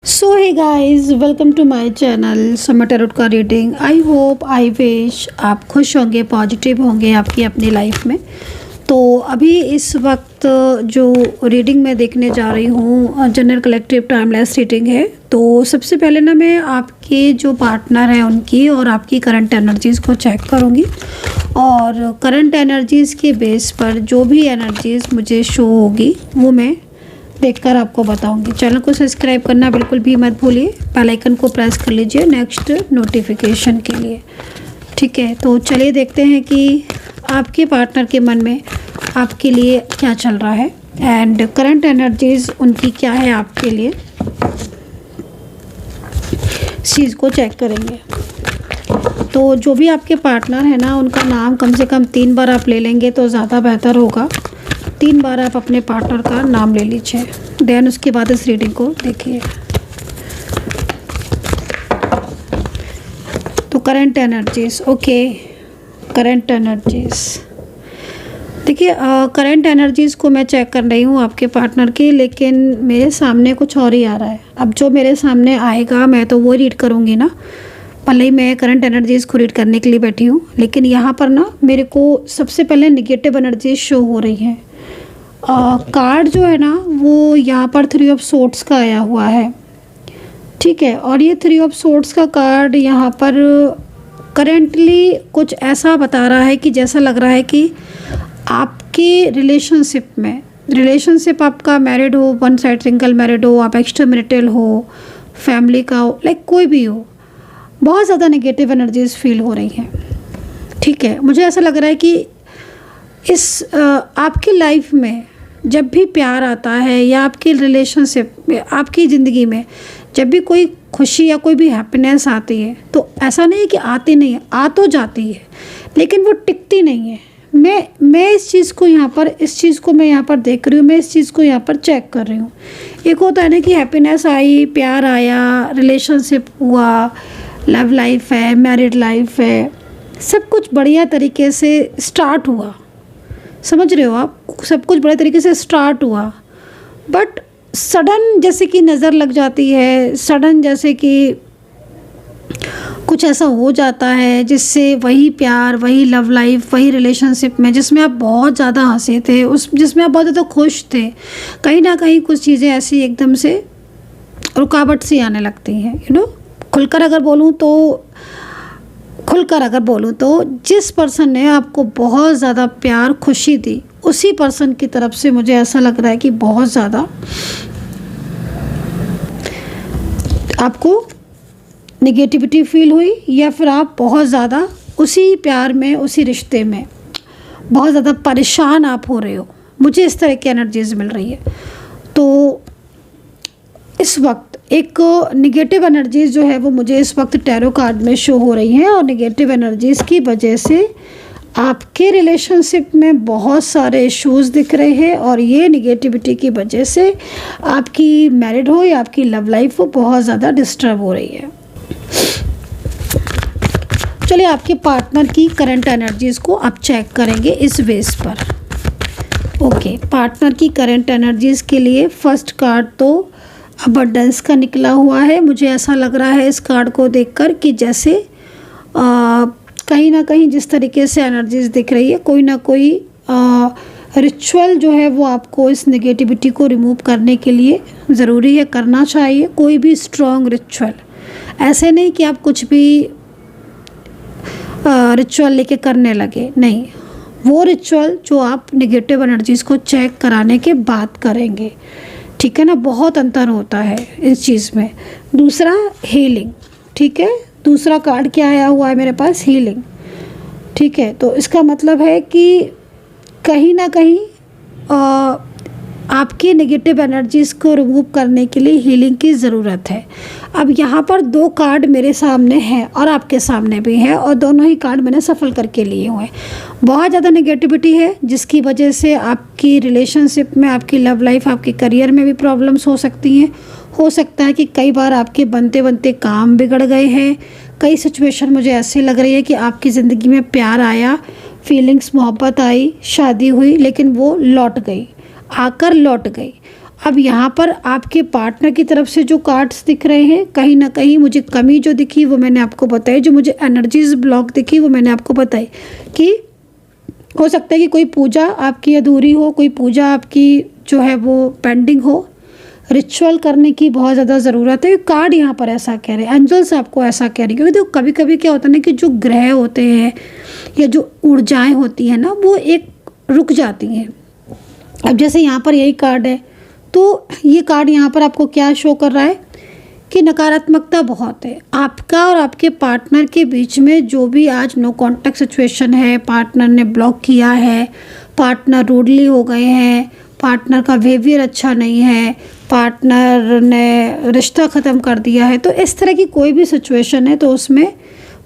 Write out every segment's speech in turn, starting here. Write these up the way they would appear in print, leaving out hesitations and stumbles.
So hey guys, welcome to my channel summer tarot का reading. I hope I wish आप खुश होंगे, positive होंगे आपकी अपनी लाइफ में। तो अभी इस वक्त जो रीडिंग मैं देखने जा रही हूँ जनरल कलेक्टिव टाइमलेस रीडिंग है। तो सबसे पहले ना मैं आपके जो पार्टनर हैं उनकी और आपकी करंट एनर्जीज़ को चेक करूँगी और करंट एनर्जीज़ के बेस पर जो भी एनर्जीज़ मुझे शो होगी वो मैं देखकर आपको बताऊंगी। चैनल को सब्सक्राइब करना बिल्कुल भी मत भूलिए, बेल आइकन को प्रेस कर लीजिए नेक्स्ट नोटिफिकेशन के लिए। ठीक है, तो चलिए देखते हैं कि आपके पार्टनर के मन में आपके लिए क्या चल रहा है एंड करंट एनर्जीज उनकी क्या है आपके लिए। इस चीज़ को चेक करेंगे। तो जो भी आपके पार्टनर है ना, उनका नाम कम से कम 3 बार आप ले लेंगे तो ज़्यादा बेहतर होगा। 3 बार आप अपने पार्टनर का नाम ले लीजिए, देन उसके बाद इस रीडिंग को देखिए। तो current energies, okay, current energies देखिए। करंट एनर्जीज़ को मैं चेक कर रही हूँ आपके पार्टनर की, लेकिन मेरे सामने कुछ और ही आ रहा है। अब जो मेरे सामने आएगा मैं तो वो रीड करूँगी ना, भले ही मैं करंट एनर्जीज़ को रीड करने के लिए बैठी हूँ, लेकिन यहाँ पर ना मेरे को सबसे पहले निगेटिव एनर्जीज शो हो रही हैं। कार्ड जो है ना वो यहाँ पर 3 ऑफ सोर्ड्स का आया हुआ है। ठीक है, और ये 3 ऑफ सोर्ड्स का कार्ड यहाँ पर करेंटली कुछ ऐसा बता रहा है कि जैसा लग रहा है कि आपके रिलेशनशिप आपका मैरिड हो, वन साइड सिंगल मैरिड हो, आप एक्स्ट्रा मैरिटल हो, फैमिली का हो, लाइक कोई भी हो, बहुत ज़्यादा नेगेटिव एनर्जीज फील हो रही हैं। ठीक है, मुझे ऐसा लग रहा है कि इस आपकी लाइफ में जब भी प्यार आता है या आपकी रिलेशनशिप में, आपकी ज़िंदगी में जब भी कोई खुशी या कोई भी हैप्पीनेस आती है, तो ऐसा नहीं है कि आती नहीं है, आ तो जाती है लेकिन वो टिकती नहीं है। मैं इस चीज़ को यहाँ पर देख रही हूँ, मैं इस चीज़ को यहाँ पर चेक कर रही हूँ। एक होता है ना कि हैप्पीनेस आई, प्यार आया, रिलेशनशिप हुआ, लव लाइफ है, मैरिड लाइफ है, सब कुछ बढ़िया तरीके से स्टार्ट हुआ, समझ रहे हो आप, सब कुछ बड़े तरीके से स्टार्ट हुआ, बट सडन जैसे कि नज़र लग जाती है, सडन जैसे कि कुछ ऐसा हो जाता है जिससे वही प्यार, वही लव लाइफ, वही रिलेशनशिप में जिसमें आप बहुत ज़्यादा हंसे थे, जिसमें आप बहुत ज़्यादा खुश थे, कहीं ना कहीं कुछ चीज़ें ऐसी एकदम से रुकावट सी आने लगती हैं। खुलकर अगर बोलूँ तो जिस पर्सन ने आपको बहुत ज़्यादा प्यार, खुशी दी, उसी पर्सन की तरफ से मुझे ऐसा लग रहा है कि बहुत ज़्यादा आपको नेगेटिविटी फील हुई, या फिर आप बहुत ज़्यादा उसी प्यार में, उसी रिश्ते में बहुत ज़्यादा परेशान आप हो रहे हो। मुझे इस तरह की एनर्जीज मिल रही है। तो इस वक्त एक निगेटिव एनर्जीज जो है वो मुझे इस वक्त टैरो कार्ड में शो हो रही हैं, और निगेटिव एनर्जीज़ की वजह से आपके रिलेशनशिप में बहुत सारे इश्यूज़ दिख रहे हैं, और ये निगेटिविटी की वजह से आपकी मैरिड हो या आपकी लव लाइफ वो बहुत ज़्यादा डिस्टर्ब हो रही है। चलिए आपके पार्टनर की करंट एनर्जीज़ को आप चेक करेंगे इस बेस पर। ओके, पार्टनर की करंट एनर्जीज़ के लिए फर्स्ट कार्ड तो अबंडेंस का निकला हुआ है। मुझे ऐसा लग रहा है इस कार्ड को देखकर कि जैसे कहीं ना कहीं जिस तरीके से एनर्जीज दिख रही है, कोई ना कोई रिचुअल जो है वो आपको इस नेगेटिविटी को रिमूव करने के लिए ज़रूरी है, करना चाहिए। कोई भी स्ट्रॉन्ग रिचुअल, ऐसे नहीं कि आप कुछ भी रिचुअल लेके करने लगे, नहीं, वो रिचुअल जो आप नेगेटिव एनर्जीज़ को चेक कराने के बाद करेंगे। ठीक है ना, बहुत अंतर होता है इस चीज़ में। दूसरा हीलिंग, ठीक है, दूसरा कार्ड क्या आया हुआ है मेरे पास, हीलिंग। ठीक है, तो इसका मतलब है कि कहीं ना कहीं आपकी नेगेटिव एनर्जीज़ को रिमूव करने के लिए हीलिंग की ज़रूरत है। अब यहाँ पर 2 कार्ड मेरे सामने हैं और आपके सामने भी है, और दोनों ही कार्ड मैंने सफल करके लिए हुए हैं। बहुत ज़्यादा नेगेटिविटी है जिसकी वजह से आपकी रिलेशनशिप में, आपकी लव लाइफ, आपके करियर में भी प्रॉब्लम्स हो सकती हैं। हो सकता है कि कई बार आपके बनते बनते काम बिगड़ गए हैं। कई सिचुएशन मुझे ऐसी लग रही है कि आपकी ज़िंदगी में प्यार आया, फीलिंग्स, मोहब्बत आई, शादी हुई, लेकिन वो लौट गई, अब यहाँ पर आपके पार्टनर की तरफ से जो कार्ड्स दिख रहे हैं, कहीं ना कहीं मुझे कमी जो दिखी वो मैंने आपको बताई, जो मुझे एनर्जीज ब्लॉक दिखी वो मैंने आपको बताई कि हो सकता है कि कोई पूजा आपकी अधूरी हो, कोई पूजा आपकी जो है वो पेंडिंग हो, रिचुअल करने की बहुत ज़्यादा ज़रूरत है। कार्ड यहाँ पर ऐसा कह रहे हैं, एंजल्स आपको ऐसा कह रहे हैं, क्योंकि देखो कभी कभी क्या होता है ना कि जो ग्रह होते हैं या जो ऊर्जाएं होती हैं ना वो एक रुक जाती हैं। अब जैसे यहाँ पर यही कार्ड है, तो ये कार्ड यहाँ पर आपको क्या शो कर रहा है कि नकारात्मकता बहुत है आपका और आपके पार्टनर के बीच में। जो भी आज नो कॉन्टैक्ट सिचुएशन है, पार्टनर ने ब्लॉक किया है, पार्टनर रूडली हो गए हैं, पार्टनर का बिहेवियर अच्छा नहीं है, पार्टनर ने रिश्ता ख़त्म कर दिया है, तो इस तरह की कोई भी सिचुएशन है तो उसमें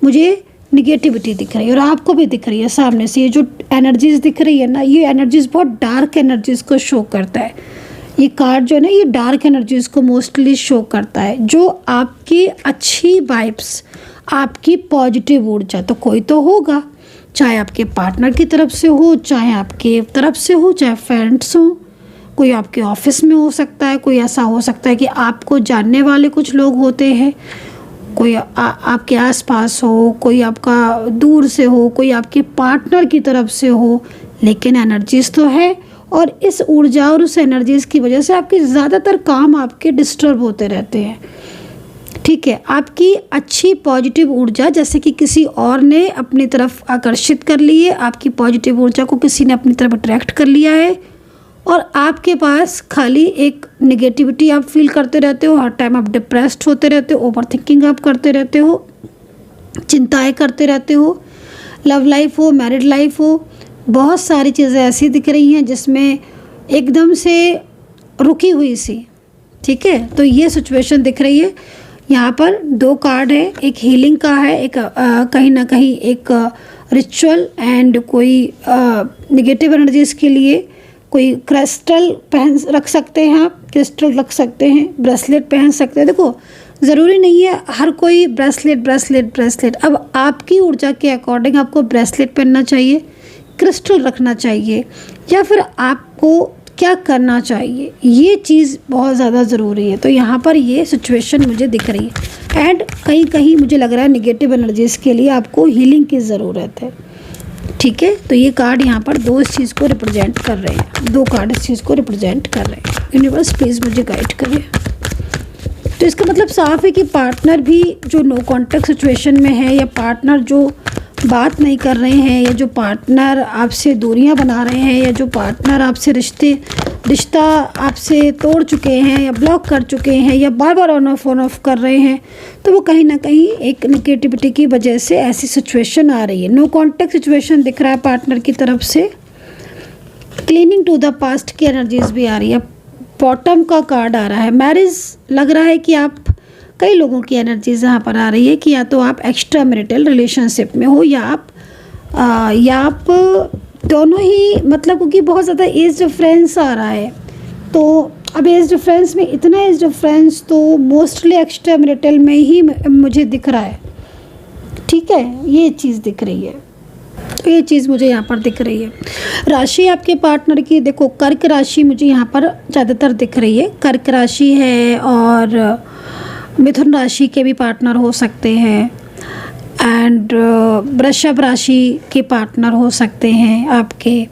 मुझे निगेटिविटी दिख रही है और आपको भी दिख रही है सामने से। ये जो एनर्जीज दिख रही है ना, ये एनर्जीज बहुत डार्क एनर्जीज को शो करता है। ये कार्ड जो है ना, ये डार्क एनर्जीज को मोस्टली शो करता है, जो आपकी अच्छी वाइब्स, आपकी पॉजिटिव ऊर्जा, तो कोई तो होगा, चाहे आपके पार्टनर की तरफ से हो, चाहे आपके तरफ से हो, चाहे फ्रेंड्स हो, कोई आपके ऑफिस में हो सकता है, कोई ऐसा हो सकता है कि आपको जानने वाले कुछ लोग होते हैं, कोई आपके आसपास हो, कोई आपका दूर से हो, कोई आपके पार्टनर की तरफ से हो, लेकिन एनर्जीज तो है। और इस ऊर्जा और उस एनर्जीज की वजह से आपके ज़्यादातर काम आपके डिस्टर्ब होते रहते हैं। ठीक है, आपकी अच्छी पॉजिटिव ऊर्जा जैसे कि किसी और ने अपनी तरफ आकर्षित कर ली है, आपकी पॉजिटिव ऊर्जा को किसी ने अपनी तरफ अट्रैक्ट कर लिया है, और आपके पास खाली एक निगेटिविटी आप फील करते रहते हो, हर टाइम आप डिप्रेस्ड होते रहते हो, ओवर थिंकिंग आप करते रहते हो, चिंताएं करते रहते हो, लव लाइफ हो, मैरिड लाइफ हो, बहुत सारी चीज़ें ऐसी दिख रही हैं जिसमें एकदम से रुकी हुई सी। ठीक है, तो ये सिचुएशन दिख रही है। यहाँ पर दो कार्ड है, एक हीलिंग का है, एक कहीं ना कहीं एक रिचुअल एंड कोई निगेटिव एनर्जीज के लिए कोई क्रिस्टल रख सकते हैं, आप क्रिस्टल रख सकते हैं, ब्रेसलेट पहन सकते हैं। देखो ज़रूरी नहीं है हर कोई ब्रेसलेट। अब आपकी ऊर्जा के अकॉर्डिंग आपको ब्रेसलेट पहनना चाहिए, क्रिस्टल रखना चाहिए, या फिर आपको क्या करना चाहिए, ये चीज़ बहुत ज़्यादा ज़रूरी है। तो यहाँ पर ये सिचुएशन मुझे दिख रही है एंड कहीं कहीं मुझे लग रहा है निगेटिव एनर्जीज़ के लिए आपको हीलिंग की ज़रूरत है। ठीक है, तो ये कार्ड यहाँ पर दो इस चीज़ को रिप्रेजेंट कर रहे हैं, दो कार्ड इस चीज़ को रिप्रेजेंट कर रहे हैं। यूनिवर्स प्लीज़ मुझे गाइड करें। तो इसका मतलब साफ है कि पार्टनर भी जो नो कॉन्टैक्ट सिचुएशन में है, या पार्टनर जो बात नहीं कर रहे हैं, या जो पार्टनर आपसे दूरियां बना रहे हैं, या जो पार्टनर आपसे रिश्ता आपसे तोड़ चुके हैं या ब्लॉक कर चुके हैं, या बार बार ऑन ऑफ कर रहे हैं, तो वो कहीं ना कहीं एक नेगेटिविटी की वजह से ऐसी सिचुएशन आ रही है। नो कॉन्टैक्ट सिचुएशन दिख रहा है पार्टनर की तरफ से, क्लीनिंग टू द पास्ट की एनर्जीज भी आ रही है, बॉटम का कार्ड आ रहा है, मैरिज लग रहा है कि आप कई लोगों की एनर्जीज यहाँ पर आ रही है कि या तो आप एक्स्ट्रा मैरिटल रिलेशनशिप में हो, या आप दोनों ही, मतलब क्योंकि बहुत ज़्यादा एज डिफरेंस आ रहा है। तो अब एज डिफरेंस में इतना एज डिफरेंस तो मोस्टली एक्स्ट्रा मैरिटल में ही मुझे दिख रहा है। ठीक है, ये चीज़ दिख रही है, तो ये चीज़ मुझे यहाँ पर दिख रही है। राशि आपके पार्टनर की देखो, कर्क राशि मुझे यहाँ पर ज़्यादातर दिख रही है, कर्क राशि है, और मिथुन राशि के भी पार्टनर हो सकते हैं, एंड वृषभ राशि के पार्टनर हो सकते हैं आपके,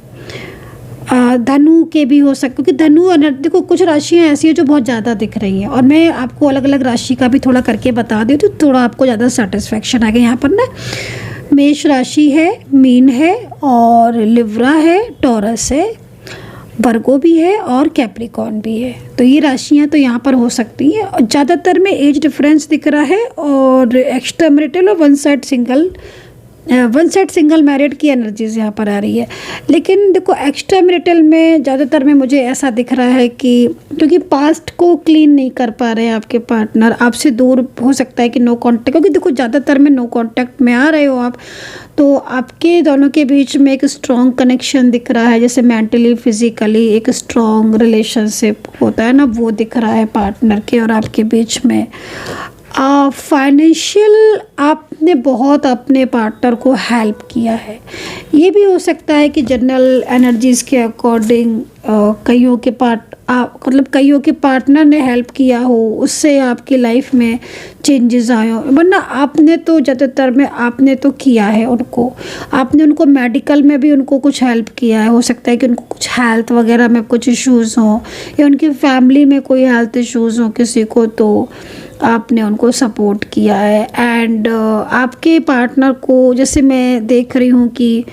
धनु के भी हो सकते, क्योंकि धनु देखो कुछ राशियाँ ऐसी हैं जो बहुत ज़्यादा दिख रही हैं, और मैं आपको अलग अलग राशि का भी थोड़ा करके बता दूँ तो थोड़ा आपको ज़्यादा सेटिस्फेक्शन आएगा। यहाँ पर ना मेष राशि है, मीन है, और लिब्रा है, टॉरस है, वर्गो भी है, और कैप्रिकॉर्न भी है। तो ये राशियाँ तो यहाँ पर हो सकती हैं, और ज़्यादातर में एज डिफरेंस दिख रहा है, और एक्स्ट्रा मैरिटल और वन साइड सिंगल मैरिड की एनर्जीज यहाँ पर आ रही है। लेकिन देखो एक्स्ट्रा मैरिटल में ज़्यादातर में मुझे ऐसा दिख रहा है कि क्योंकि पास्ट को क्लीन नहीं कर पा रहे हैं आपके पार्टनर, आपसे दूर हो सकता है कि नो कांटेक्ट, क्योंकि देखो ज़्यादातर में नो कांटेक्ट में आ रहे हो आप, तो आपके दोनों के बीच में एक स्ट्रॉन्ग कनेक्शन दिख रहा है, जैसे मेंटली फिजिकली एक स्ट्रॉन्ग रिलेशनशिप होता है ना, वो दिख रहा है पार्टनर के और आपके बीच में। फाइनेंशियल आप आपने बहुत अपने पार्टनर को हेल्प किया है। ये भी हो सकता है कि जनरल एनर्जीज़ के अकॉर्डिंग कईयों के पार्टनर ने हेल्प किया हो, उससे आपकी लाइफ में चेंजेस आए हो, वरना आपने तो ज़्यादातर में आपने तो किया है उनको। आपने उनको मेडिकल में भी उनको कुछ हेल्प किया है। हो सकता है कि उनको कुछ हेल्थ वगैरह में कुछ इश्यूज़ हों या उनकी फैमिली में कोई हेल्थ इश्यूज़ हों किसी को, तो आपने उनको सपोर्ट किया है। एंड आपके पार्टनर को, जैसे मैं देख रही हूँ कि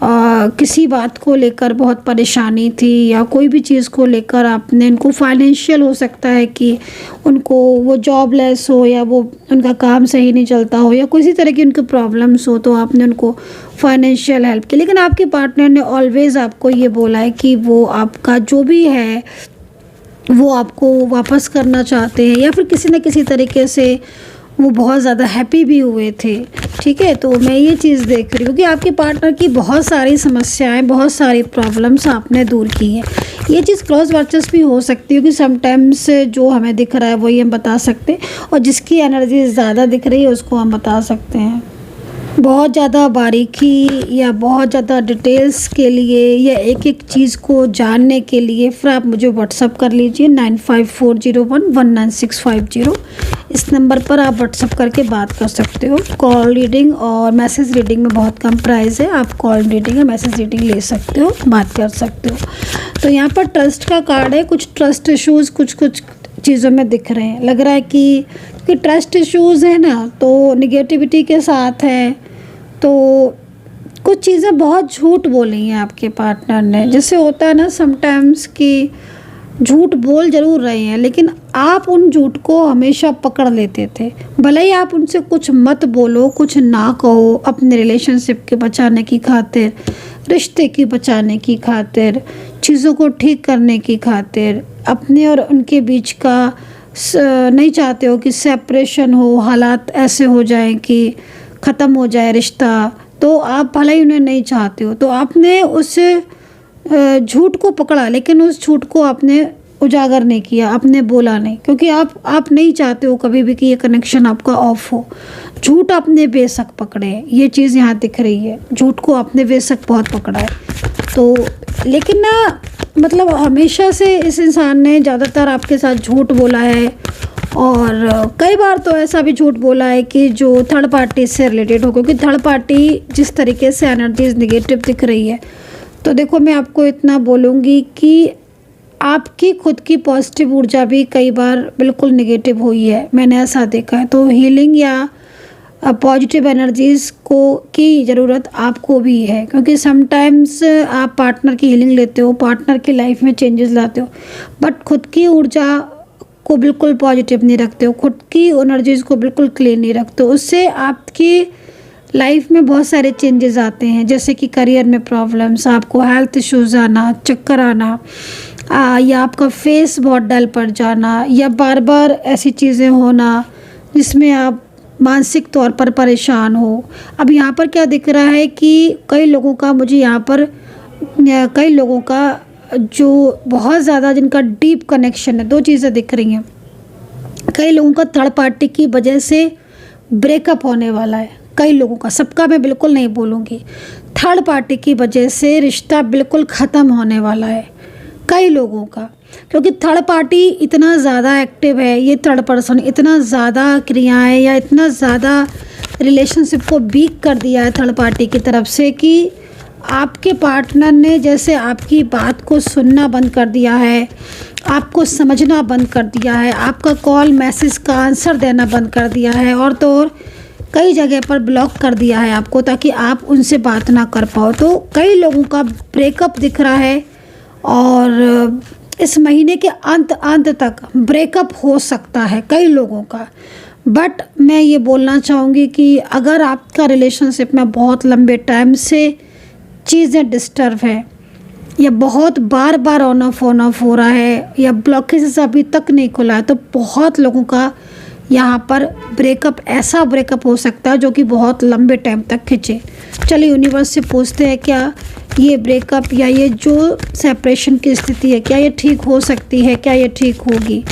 किसी बात को लेकर बहुत परेशानी थी या कोई भी चीज़ को लेकर आपने इनको, फाइनेंशियल हो सकता है कि उनको वो जॉबलेस हो या वो उनका काम सही नहीं चलता हो या किसी तरह की उनकी प्रॉब्लम्स हो, तो आपने उनको फाइनेंशियल हेल्प की। लेकिन आपके पार्टनर ने ऑलवेज़ आपको ये बोला है कि वो आपका जो भी है वो आपको वापस करना चाहते हैं, या फिर किसी न किसी तरीके से वो बहुत ज़्यादा हैप्पी भी हुए थे। ठीक है, तो मैं ये चीज़ देख रही हूँ कि आपके पार्टनर की बहुत सारी समस्याएं, बहुत सारी प्रॉब्लम्स आपने दूर की हैं। ये चीज़ क्रॉस वर्चस भी हो सकती है कि समटाइम्स जो हमें दिख रहा है वही हम बता सकते हैं, और जिसकी एनर्जी ज़्यादा दिख रही है उसको हम बता सकते हैं। बहुत ज़्यादा बारीकी या बहुत ज़्यादा डिटेल्स के लिए या एक एक चीज़ को जानने के लिए फिर आप मुझे व्हाट्सअप कर लीजिए 9540119650। इस नंबर पर आप व्हाट्सअप करके बात कर सकते हो। कॉल रीडिंग और मैसेज रीडिंग में बहुत कम प्राइस है। आप कॉल रीडिंग या मैसेज रीडिंग ले सकते हो, बात कर सकते हो। तो यहाँ पर ट्रस्ट का कार्ड है। कुछ ट्रस्ट इश्यूज़ कुछ चीज़ों में दिख रहे हैं। लग रहा है कि ट्रस्ट इश्यूज़ है ना, तो निगेटिविटी के साथ है, तो कुछ चीज़ें बहुत झूठ बोली हैं आपके पार्टनर ने। जैसे होता है ना समटाइम्स कि झूठ बोल ज़रूर रहे हैं, लेकिन आप उन झूठ को हमेशा पकड़ लेते थे। भले ही आप उनसे कुछ मत बोलो, कुछ ना कहो, अपने रिलेशनशिप के बचाने की खातिर, रिश्ते की बचाने की खातिर, चीज़ों को ठीक करने की खातिर, अपने और उनके बीच का नहीं चाहते हो कि सेपरेशन हो, हालात ऐसे हो जाएं कि ख़त्म हो जाए रिश्ता, तो आप भले ही उन्हें नहीं चाहते हो, तो आपने उस झूठ को पकड़ा, लेकिन उस झूठ को आपने उजागर नहीं किया, आपने बोला नहीं, क्योंकि आप नहीं चाहते हो कभी भी कि ये कनेक्शन आपका ऑफ हो। झूठ आपने बेशक पकड़े हैं, ये चीज़ यहाँ दिख रही है। झूठ को आपने बेशक बहुत पकड़ा है, तो लेकिन ना मतलब हमेशा से इस इंसान ने ज़्यादातर आपके साथ झूठ बोला है, और कई बार तो ऐसा भी झूठ बोला है कि जो थर्ड पार्टी से रिलेटेड हो, क्योंकि थर्ड पार्टी जिस तरीके से एनर्जीज निगेटिव दिख रही है, तो देखो मैं आपको इतना बोलूँगी कि आपकी खुद की पॉजिटिव ऊर्जा भी कई बार बिल्कुल निगेटिव हुई है, मैंने ऐसा देखा है। तो हीलिंग या पॉजिटिव एनर्जीज़ को की ज़रूरत आपको भी है, क्योंकि समटाइम्स आप पार्टनर की हीलिंग लेते हो, पार्टनर की लाइफ में चेंजेस लाते हो, बट खुद की ऊर्जा को बिल्कुल पॉजिटिव नहीं रखते हो, खुद की एनर्जीज़ को बिल्कुल क्लीन नहीं रखते हो। उससे आपकी लाइफ में बहुत सारे चेंजेस आते हैं, जैसे कि करियर में प्रॉब्लम्स, आपको हेल्थ इश्यूज़ आना, चक्कर आना, या आपका फेस बहुत डल पड़ जाना, या बार बार ऐसी चीज़ें होना जिसमें आप मानसिक तौर पर परेशान हो। अब यहाँ पर क्या दिख रहा है कि कई लोगों का, मुझे यहाँ पर कई लोगों का जो बहुत ज़्यादा जिनका डीप कनेक्शन है, दो चीज़ें दिख रही हैं। कई लोगों का थर्ड पार्टी की वजह से ब्रेकअप होने वाला है, कई लोगों का, सबका मैं बिल्कुल नहीं बोलूँगी। थर्ड पार्टी की वजह से रिश्ता बिल्कुल ख़त्म होने वाला है कई लोगों का, क्योंकि थर्ड पार्टी इतना ज़्यादा एक्टिव है, ये थर्ड पर्सन इतना ज़्यादा क्रियाएं या इतना ज़्यादा रिलेशनशिप को वीक कर दिया है थर्ड पार्टी की तरफ से कि आपके पार्टनर ने जैसे आपकी बात को सुनना बंद कर दिया है, आपको समझना बंद कर दिया है, आपका कॉल मैसेज का आंसर देना बंद कर दिया है, और तो और कई जगह पर ब्लॉक कर दिया है आपको, ताकि आप उनसे बात ना कर पाओ। तो कई लोगों का ब्रेकअप दिख रहा है, और इस महीने के अंत तक ब्रेकअप हो सकता है कई लोगों का। बट मैं ये बोलना चाहूँगी कि अगर आपका रिलेशनशिप में बहुत लंबे टाइम से चीज़ें डिस्टर्ब है, या बहुत बार बार ऑन ऑफ हो रहा है, या ब्लॉकेजेस अभी तक नहीं खुला है, तो बहुत लोगों का यहाँ पर ब्रेकअप, ऐसा ब्रेकअप हो सकता है जो कि बहुत लंबे टाइम तक खिंचे। चलिए यूनिवर्स से पूछते हैं, क्या ये ब्रेकअप या ये जो सेपरेशन की स्थिति है, क्या ये ठीक हो सकती है, क्या ये ठीक होगी,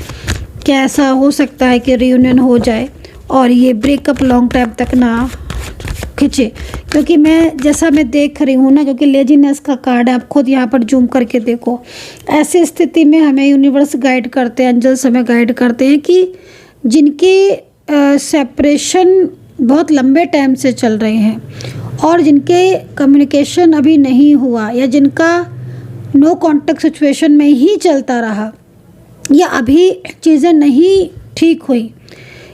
क्या ऐसा हो सकता है कि रियूनियन हो जाए। और ये ब्रेकअप लॉन्ग टाइम तक ना खिंचे। क्योंकि मैं देख रही हूँ ना, क्योंकि लेजीनेस का कार्ड है, आप खुद यहाँ पर जूम करके देखो। ऐसी स्थिति में हमें यूनिवर्स गाइड करते हैं, एंजल्स हमें गाइड करते हैं कि जिनके सेपरेशन बहुत लंबे टाइम से चल रहे हैं और जिनके कम्युनिकेशन अभी नहीं हुआ, या जिनका नो कॉन्टेक्ट सिचुएशन में ही चलता रहा, या अभी चीज़ें नहीं ठीक हुई,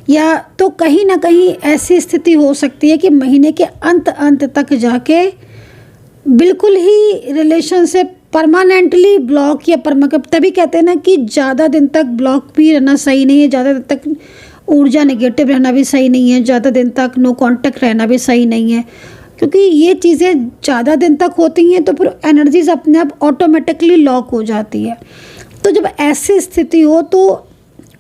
या तो कहीं ना कहीं ऐसी स्थिति हो सकती है कि महीने के अंत तक जाके बिल्कुल ही रिलेशनशिप परमानेंटली ब्लॉक या तभी कहते हैं ना कि ज़्यादा दिन तक ब्लॉक भी रहना सही नहीं है, ज़्यादा दिन तक ऊर्जा नेगेटिव रहना भी सही नहीं है, ज़्यादा दिन तक नो कांटेक्ट रहना भी सही नहीं है। क्योंकि ये चीज़ें ज़्यादा दिन तक होती हैं तो फिर एनर्जीज अपने आप ऑटोमेटिकली लॉक हो जाती है। तो जब ऐसी स्थिति हो तो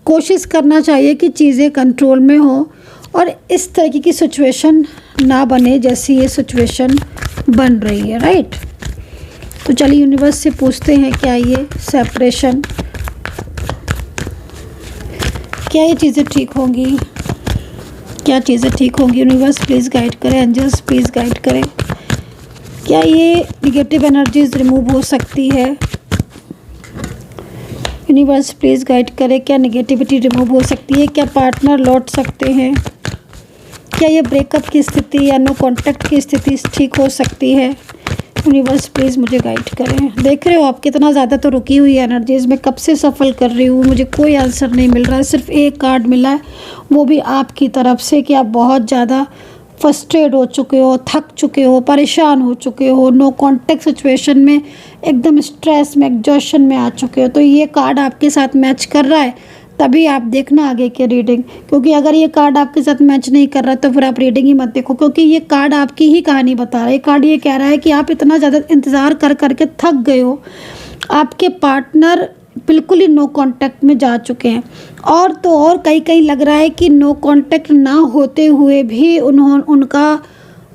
कोशिश करना चाहिए कि चीज़ें कंट्रोल में हो और इस तरीके की सिचुएशन ना बने जैसी ये सिचुएशन बन रही है, राइट। तो चलिए यूनिवर्स से पूछते हैं क्या ये सेपरेशन, क्या ये चीज़ें ठीक होंगी, क्या चीज़ें ठीक होंगी। यूनिवर्स प्लीज़ गाइड करें, एंजल्स प्लीज़ गाइड करें। क्या ये निगेटिव एनर्जीज रिमूव हो सकती है। यूनिवर्स प्लीज़ गाइड करें, क्या नेगेटिविटी रिमूव हो सकती है, क्या पार्टनर लौट सकते हैं, क्या ये ब्रेकअप की स्थिति या नो कांटेक्ट की स्थिति ठीक हो सकती है। यूनिवर्स प्लीज़ मुझे गाइड करें। देख रहे हो आप कितना ज़्यादा तो रुकी हुई एनर्जीज में कब से सफल कर रही हूँ, मुझे कोई आंसर नहीं मिल रहा है। सिर्फ एक कार्ड मिला है, वो भी आपकी तरफ से कि आप बहुत ज़्यादा फ्रस्ट्रेट हो चुके हो, थक चुके हो, परेशान हो चुके हो, नो कांटेक्ट सिचुएशन में एकदम स्ट्रेस में, एग्जॉशन में आ चुके हो। तो ये कार्ड आपके साथ मैच कर रहा है, तभी आप देखना आगे की रीडिंग। क्योंकि अगर ये कार्ड आपके साथ मैच नहीं कर रहा तो फिर आप रीडिंग ही मत देखो, क्योंकि ये कार्ड आपकी ही कहानी बता रहा है। ये कार्ड ये कह रहा है कि आप इतना ज़्यादा इंतज़ार कर करके थक गए हो, आपके पार्टनर बिल्कुल ही नो कांटेक्ट में जा चुके हैं। और तो और कहीं लग रहा है कि नो कांटेक्ट ना होते हुए भी उनका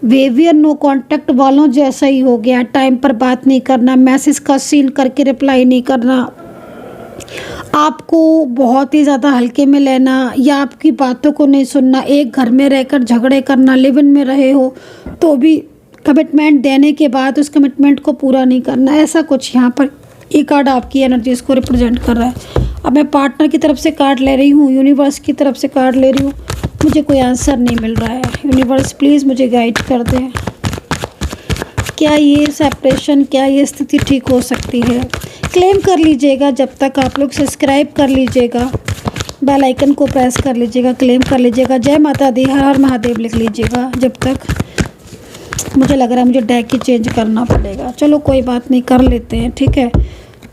बिहेवियर नो कांटेक्ट वालों जैसा ही हो गया। टाइम पर बात नहीं करना, मैसेज का सीन करके रिप्लाई नहीं करना, आपको बहुत ही ज़्यादा हल्के में लेना या आपकी बातों को नहीं सुनना, एक घर में रहकर झगड़े करना, लिव इन में रहे हो तो भी कमिटमेंट देने के बाद उस कमिटमेंट को पूरा नहीं करना। ऐसा कुछ यहाँ पर ये कार्ड आपकी एनर्जीज को रिप्रेजेंट कर रहा है। अब मैं पार्टनर की तरफ से कार्ड ले रही हूँ, यूनिवर्स की तरफ से कार्ड ले रही हूँ, मुझे कोई आंसर नहीं मिल रहा है। यूनिवर्स प्लीज़ मुझे गाइड कर दें, क्या ये सेपरेशन, क्या ये स्थिति ठीक हो सकती है। क्लेम कर लीजिएगा, जब तक आप लोग सब्सक्राइब कर लीजिएगा, बेल आइकन को प्रेस कर लीजिएगा, क्लेम कर लीजिएगा, जय माता दी, हर हर महादेव लिख लीजिएगा। जब तक मुझे लग रहा है मुझे डेक ही चेंज करना पड़ेगा, चलो कोई बात नहीं, कर लेते हैं, ठीक है।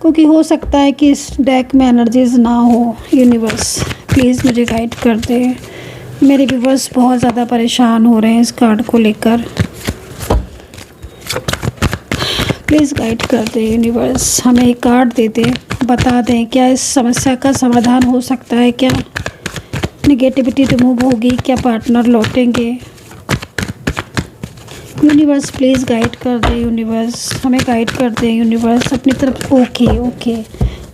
क्योंकि हो सकता है कि इस डेक में एनर्जीज ना हो। यूनिवर्स प्लीज़ मुझे गाइड कर दें, मेरे व्यूवर्स बहुत ज़्यादा परेशान हो रहे हैं इस कार्ड को लेकर। प्लीज़ गाइड कर दें यूनिवर्स, हमें एक कार्ड दे दें, बता दें क्या इस समस्या का समाधान हो सकता है, क्या नेगेटिविटी रिमूव होगी, क्या पार्टनर लौटेंगे। यूनिवर्स प्लीज़ गाइड कर दें, यूनिवर्स हमें गाइड कर दें, यूनिवर्स अपनी तरफ। ओके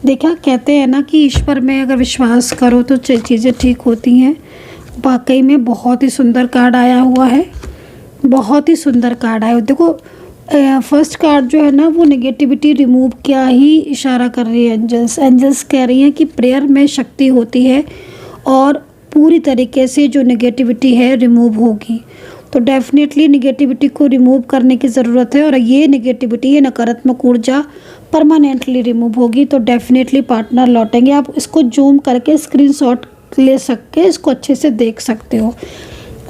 देखा, कहते हैं ना कि ईश्वर में अगर विश्वास करो तो चीज़ें ठीक होती हैं। वाकई में बहुत ही सुंदर कार्ड आया हुआ है, बहुत ही सुंदर कार्ड आया। देखो फर्स्ट कार्ड जो है ना वो नेगेटिविटी रिमूव क्या ही इशारा कर रही है। एंजल्स कह रही हैं कि प्रेयर में शक्ति होती है और पूरी तरीके से जो नेगेटिविटी है रिमूव होगी। तो डेफिनेटली नेगेटिविटी को रिमूव करने की ज़रूरत है और ये नेगेटिविटी, ये नकारात्मक ऊर्जा परमानेंटली रिमूव होगी तो डेफिनेटली पार्टनर लौटेंगे। आप इसको जूम करके स्क्रीनशॉट ले सकते, इसको अच्छे से देख सकते हो।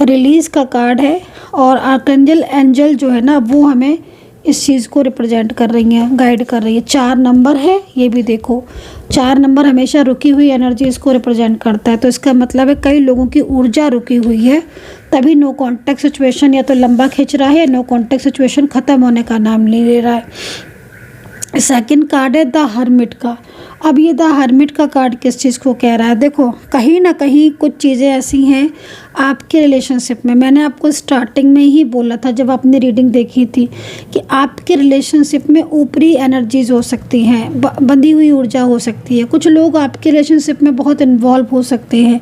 रिलीज़ का कार्ड है और आर्कएंजल एंजल जो है ना वो हमें इस चीज़ को रिप्रेजेंट कर रही हैं, गाइड कर रही है। 4 नंबर है, ये भी देखो 4 नंबर हमेशा रुकी हुई एनर्जी इसको रिप्रेजेंट करता है। तो इसका मतलब है कई लोगों की ऊर्जा रुकी हुई है, तभी नो कांटेक्ट सिचुएशन या तो लंबा खिंच रहा है, नो कांटेक्ट सिचुएशन ख़त्म होने का नाम नहीं ले रहा है। सेकंड कार्ड है द हर्मिट का। अब ये द हर्मिट का कार्ड किस चीज़ को कह रहा है, देखो कहीं ना कहीं कुछ चीज़ें ऐसी हैं आपके रिलेशनशिप में। मैंने आपको स्टार्टिंग में ही बोला था जब आपने रीडिंग देखी थी कि आपके रिलेशनशिप में ऊपरी एनर्जीज हो सकती हैं, बंधी हुई ऊर्जा हो सकती है। कुछ लोग आपके रिलेशनशिप में बहुत इन्वॉल्व हो सकते हैं।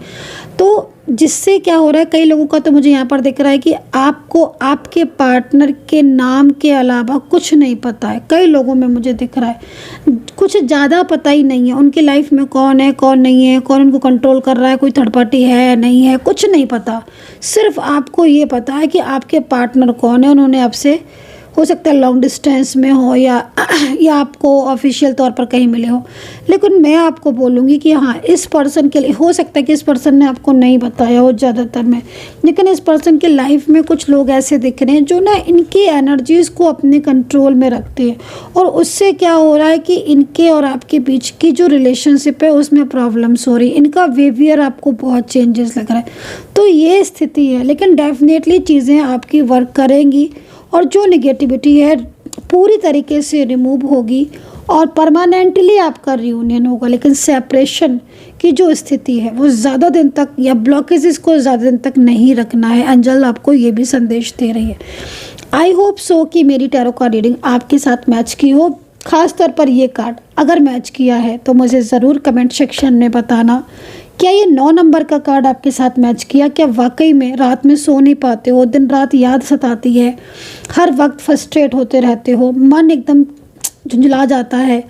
तो जिससे क्या हो रहा है, कई लोगों का तो मुझे यहाँ पर दिख रहा है कि आपको आपके पार्टनर के नाम के अलावा कुछ नहीं पता है। कई लोगों में मुझे दिख रहा है कुछ ज़्यादा पता ही नहीं है उनकी लाइफ में कौन है कौन नहीं है, कौन उनको कंट्रोल कर रहा है, कोई थर्ड पार्टी है नहीं है, कुछ नहीं पता। सिर्फ आपको ये पता है कि आपके पार्टनर कौन है, उन्होंने आपसे हो सकता है लॉन्ग डिस्टेंस में हो या आपको ऑफिशियल तौर पर कहीं मिले हो। लेकिन मैं आपको बोलूँगी कि हाँ, इस पर्सन के लिए हो सकता है कि इस पर्सन ने आपको नहीं बताया हो ज़्यादातर में, लेकिन इस पर्सन के लाइफ में कुछ लोग ऐसे दिख रहे हैं जो ना इनकी एनर्जीज़ को अपने कंट्रोल में रखते हैं, और उससे क्या हो रहा है कि इनके और आपके बीच की जो रिलेशनशिप है उसमें प्रॉब्लम्स हो रही है। इनका बिहेवियर आपको बहुत चेंजेस लग रहा है। तो ये स्थिति है, लेकिन डेफिनेटली चीज़ें आपकी वर्क करेंगी और जो नेगेटिविटी है पूरी तरीके से रिमूव होगी और परमानेंटली आपका रियूनियन होगा। लेकिन सेपरेशन की जो स्थिति है वो ज़्यादा दिन तक या ब्लॉकेजेस को ज़्यादा दिन तक नहीं रखना है। अंजल आपको ये भी संदेश दे रही है। आई होप सो कि मेरी टैरो कार्ड रीडिंग आपके साथ मैच की हो। ख़ास तौर पर ये कार्ड अगर मैच किया है तो मुझे ज़रूर कमेंट सेक्शन में बताना, क्या ये 9 नंबर का कार्ड आपके साथ मैच किया? क्या वाकई में रात में सो नहीं पाते हो, दिन रात याद सताती है, हर वक्त फ्रस्ट्रेट होते रहते हो, मन एकदम झुंझला जाता है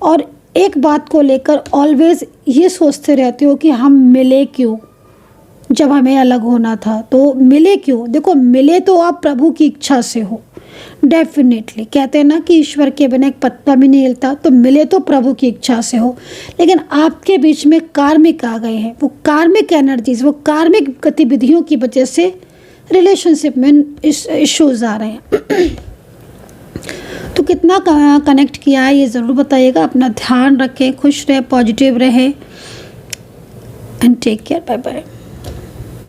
और एक बात को लेकर ऑलवेज ये सोचते रहते हो कि हम मिले क्यों, जब हमें अलग होना था तो मिले क्यों? देखो, मिले तो आप प्रभु की इच्छा से हो। डेफिनेटली कहते हैं ना कि ईश्वर के बिना एक पत्ता भी नहीं हिलता, तो मिले तो प्रभु की इच्छा से हो। लेकिन आपके बीच में कार्मिक आ गए हैं, वो कार्मिक एनर्जीज, वो कार्मिक गतिविधियों की वजह से रिलेशनशिप में इश्यूज आ रहे हैं। तो कितना कनेक्ट किया है ये ज़रूर बताइएगा। अपना ध्यान रखें, खुश रहे, पॉजिटिव रहे and take care. Bye bye.